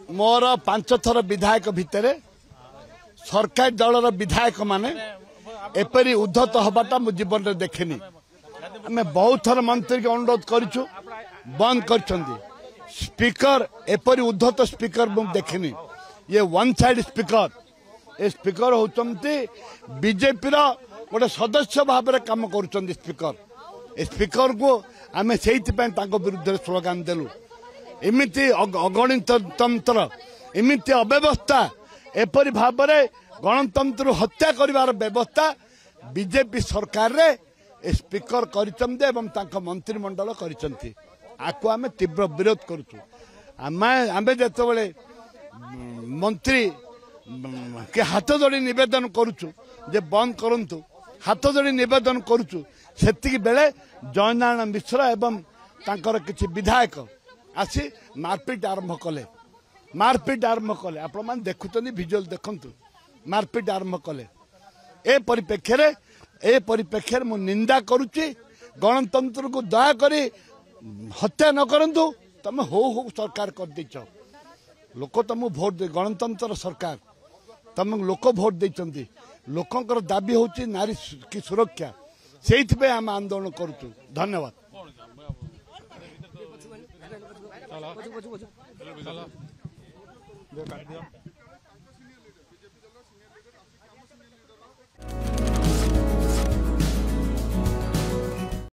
मोर 5 थर विधायक भितर सरकार दलर विधायक माने एपरी उद्धत हवाटा मो जीवन में देखनी आम बहुत थर मंत्री के अनुरोध करूँ बंद कर स्पीकर एपरी उद्धत स्पीकर देखनी ये one side speaker a speaker होती बीजेपी गोटे सदस्य भाव में कम कर स्पीकर ए स्पीकर को आम से विरुद्ध स्लोगान देलु इमिति अगणतंत्र इमिति अव्यवस्था एपरी भाव में गणतंत्र हत्या करिवार व्यवस्था बीजेपी सरकार रे स्पीकर करिसंदे एवं तांका मंत्रिमंडल करिसंती आकु आमे तीव्र विरोध करूछु आमे जेतेबेले मंत्री के हाथ जोड़ी निवेदन करूछु जे बंद करंतु हाथ जोड़ी निवेदन करूछु सेतिकी बेले जयनारायण मिश्र एवं तांकर किछि विधायक आसी मारपीट आरंभ कले आपण मान देखुतनी विजुअल देखंतु मारपीट आरंभ कले ए परिप्रेक्षी मु निंदा करुच्ची गणतंत्र को दया करी हत्या न करंतु तमे हो सरकार कर देछ लोक तुम भोट दे गणतंत्र सरकार तुम लोक भोट देछंती लोकंकर दाबी होची नारी की सुरक्षा सेइथिबे हम आंदोलन करूछु धन्यवाद।